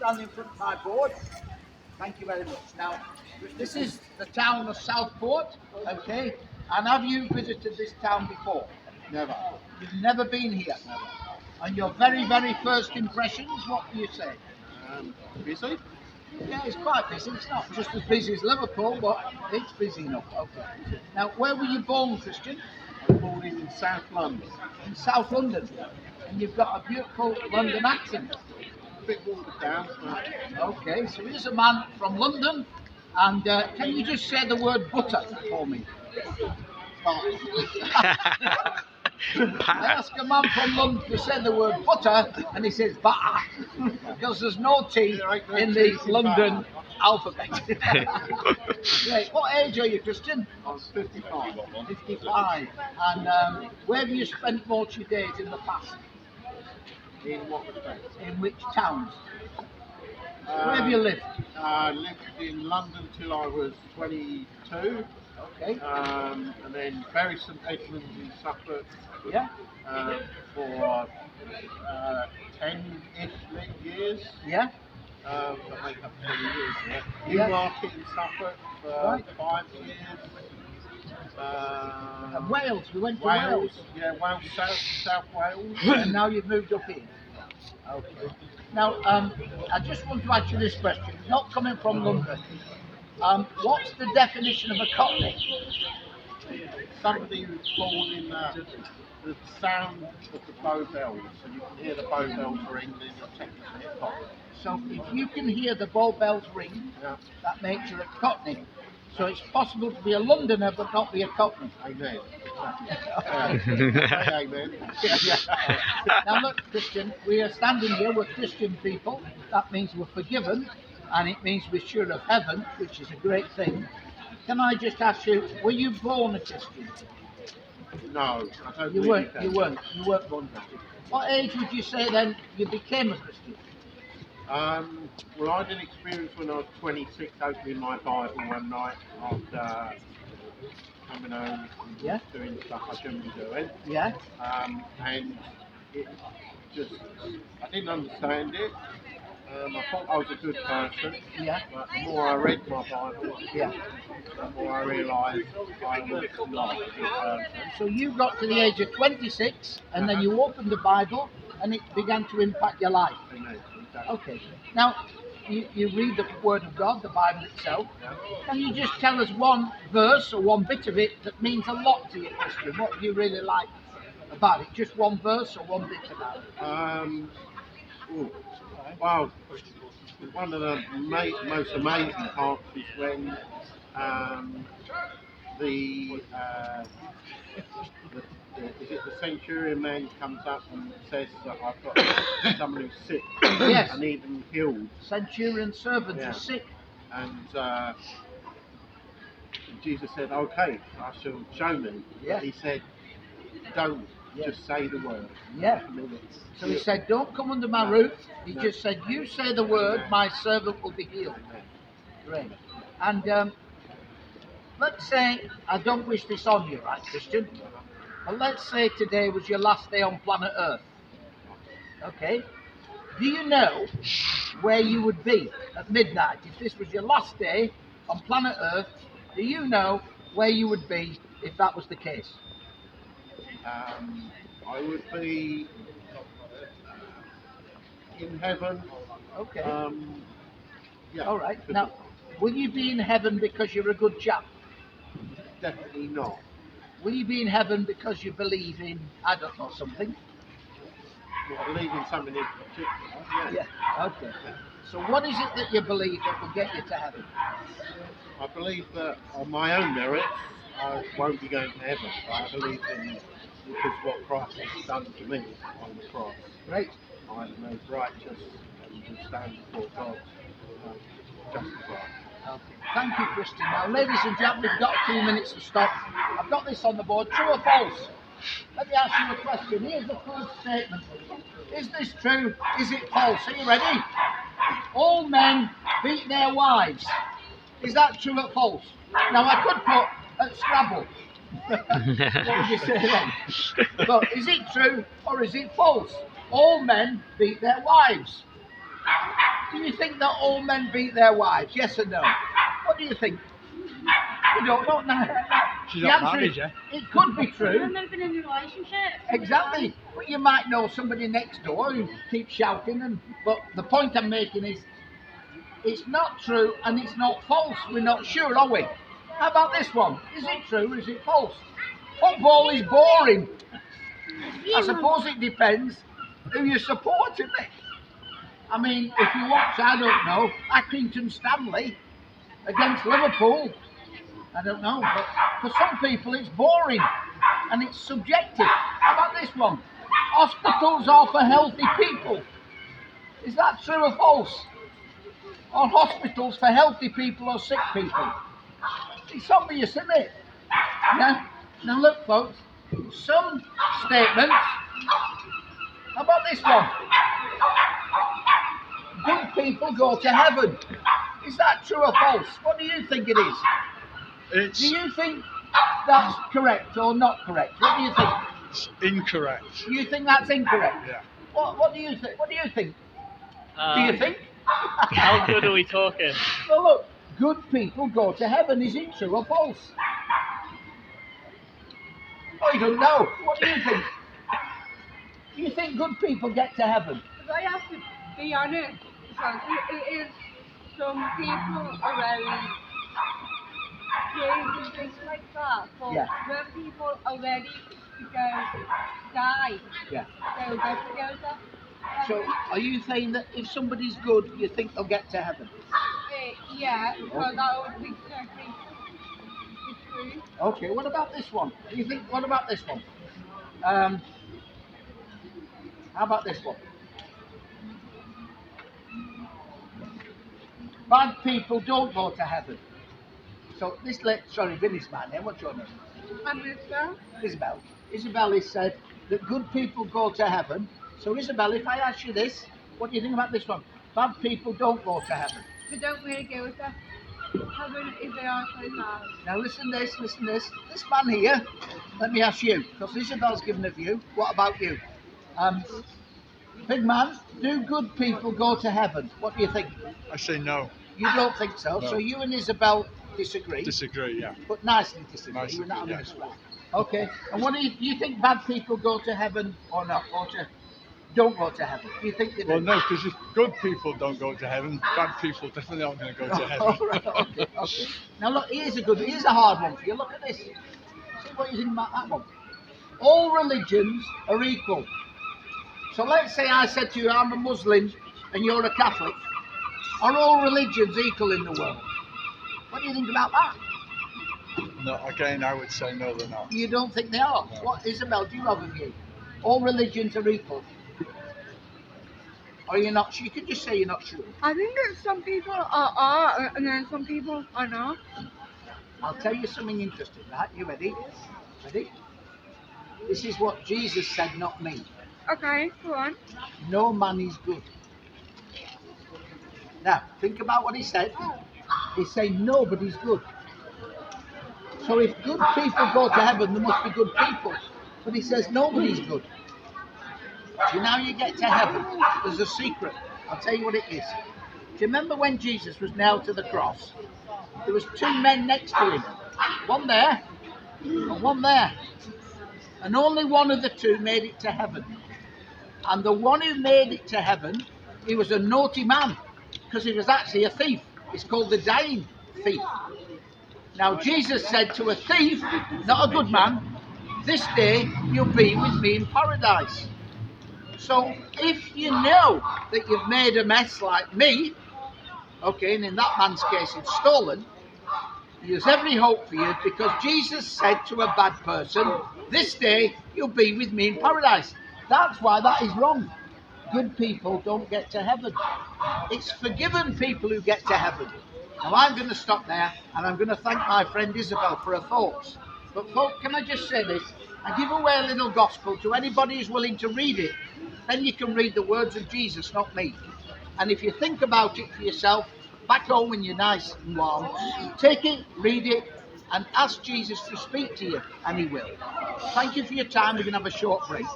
stand in front of my board. Thank you very much. Now, this is the town of Southport, okay? And have you visited this town before? Never. You've never been here? Never. And your very, very first impressions, what do you say? Busy? Yeah, it's quite busy. It's not just as busy as Liverpool, but it's busy enough. Okay. Now, where were you born, Christian? I was born in South London. In South London. And you've got a beautiful London accent. A bit watered down. Okay, so here's a man from London. And can you just say the word butter for me? I ask a man from London to say the word butter, and he says butter, because there's no T in the London alphabet. Right. What age are you, Christian? I'm 55. 55. And where have you spent most of your days in the past? In what respect? In which towns? Where have you lived? I lived in London till I was 22. Okay. And then Bury St Edmunds in Southport Yeah. for 10-ish years. Yeah. That make up 20 years. Yeah. Yeah. Newmarket in Southport for Right. 5 years. And Wales. We went to Wales. Yeah, Wales, South Wales. And now you've moved up here. Okay. Now, I just want to ask you this question. Not coming from London. What's the definition of a cockney? Somebody who's born in the sound of the bow bells, so you can hear the bow bells ring, then you're technically a cockney. So if you can hear the bow bells ring, Yeah. that makes you a cockney. So it's possible to be a Londoner but not be a cockney. Amen. Say amen. Now look, Christian, we are standing here with Christian people. That means we're forgiven, and it means we're sure of heaven, which is a great thing. Can I just ask you, were you born a Christian? No, I don't You believe weren't. that. You weren't born a Christian. What age would you say then you became a Christian? Well, I had an experience when I was 26, opening my Bible one night after coming home and Yeah. doing stuff I shouldn't be doing. Yeah. And it just, I didn't understand it. I thought I was a good person, Yeah. but the more I read my Bible, Yeah. the more I realised I was not a good person. So you got to the age of 26, and then you opened the Bible, and it began to impact your life. Amen. Okay. Now, you read the Word of God, the Bible itself. Can you just tell us one verse or one bit of it that means a lot to you, Christian? What do you really like about it? Just one verse or one bit about it? Well, one of the most amazing parts is when the centurion man comes up and says that I've got someone who's sick Yes. and even healed. Centurion servant Yeah. is sick. And Jesus said, okay, I shall show me. Yeah. But he said, don't Yeah. just say the word. Yeah. So he said, don't come under my roof. He No. just said, you say the word, my servant will be healed. Great. And let's say, I don't wish this on you, right, Christian? But let's say today was your last day on planet Earth. Okay? Do you know where you would be at midnight? If this was your last day on planet Earth, do you know where you would be if that was the case? I would be in heaven. Okay. Yeah. All right. Now, will you be in heaven because you're a good chap? Definitely not. Will you be in heaven because you believe in, I don't know, something? I believe in something in particular. Yeah. Okay. So what is it that you believe that will get you to heaven? I believe that on my own merits, I won't be going to heaven. But I believe in because what Christ has done to me on the cross. Great. I am made righteous and will stand before God justified. Okay. Thank you, Christian. Now, ladies and gentlemen, we've got a few minutes to stop. I've got this on the board. True or false? Let me ask you a question. Here's the first statement. Is this true? Is it false? Are you ready? All men beat their wives. Is that true or false? Now, I could put at Scrabble. What would you say then? But is it true or is it false? All men beat their wives. Do you think that all men beat their wives? Yes or no? What do you think? You don't know. No. She's The not answer married, is, yeah? it could be true. I've never been in a relationship. Exactly. But you might know somebody next door who keeps shouting. But the point I'm making is, it's not true and it's not false. We're not sure, are we? How about this one? Is it true or is it false? Football is boring. I suppose it depends who you support, isn't it? I mean, if you watch, I don't know, Accrington Stanley against Liverpool, I don't know, but for some people it's boring and it's subjective. How about this one? Hospitals are for healthy people. Is that true or false? Are hospitals for healthy people or sick people? It's obvious, isn't it? Yeah? Now look, folks, some statements. How about this one? Good people go to heaven. Is that true or false? What do you think it is? It's Do you think that's correct or not correct? What do you think? incorrect. You think that's incorrect? Yeah. What do you think? What do you think? Do you think? How good are we talking? Well, look, good people go to heaven. Is it true or false? Oh, you don't know. What do you think? Do you think good people get to heaven? If I have to be honest, because it is some people are very brave and things like that, but Yeah. when people are ready to go die, Yeah. they'll get to go there. So, are you saying that if somebody's good, you think they'll get to heaven? Yeah, because that would be exactly the truth. Okay. What about this one? Do you think? What about this one? How about this one? Bad people don't go to heaven. So this sorry, Vinny's my name. What's your name? And this one, Isabel. Isabel has said that good people go to heaven. So Isabel, if I ask you this, what do you think about this one? Bad people don't go to heaven. they don't really go to heaven if they are so bad. Now listen this. This man here, let me ask you, because Isabel's given a view. What about you? Big man, do good people go to heaven? What do you think? I say no. You don't think so? No. So you and Isabel disagree, Disagree, yeah. but nicely disagree. Nicely, We're not having yeah. a scrap. Okay. And what do you think? Bad people go to heaven or not? Or don't go to heaven? Do you think they do? Well, no, because if good people don't go to heaven, bad people definitely aren't going to go to heaven. All right, okay. Now look, here's a hard one for you. Look at this. See what you think about that one. All religions are equal. So let's say I said to you, I'm a Muslim and you're a Catholic. Are all religions equal in the world? What do you think about that? No, again, I would say no, they're not. You don't think they are? No. What, Isabel, do you have a view? All religions are equal. Or you're not sure? You can just say you're not sure. I think that some people are and then some people are not. I'll tell you something interesting, right? You ready? Ready? This is what Jesus said, not me. Okay, go on. No man is good. Now, think about what he said. He's saying nobody's good. So if good people go to heaven, there must be good people. But he says nobody's good. So now you get to heaven, there's a secret. I'll tell you what it is. Do you remember when Jesus was nailed to the cross? There was two men next to him. One there and one there. And only one of the two made it to heaven. And the one who made it to heaven, he was a naughty man, because he was actually a thief. It's called the dying thief. Now Jesus said to a thief, not a good man, this day you'll be with me in paradise. So if you know that you've made a mess like me, okay, and in that man's case it's stolen, there's every hope for you, because Jesus said to a bad person, this day you'll be with me in paradise. That's why that is wrong. Good people don't get to heaven. It's forgiven people who get to heaven. Now I'm going to stop there, and I'm going to thank my friend Isabel for her thoughts. But folks, can I just say this? I give away a little gospel to anybody who's willing to read it. Then you can read the words of Jesus, not me. And if you think about it for yourself, back home when you're nice and warm, take it, read it, and ask Jesus to speak to you, and he will. Thank you for your time. We're going to have a short break.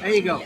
There you go.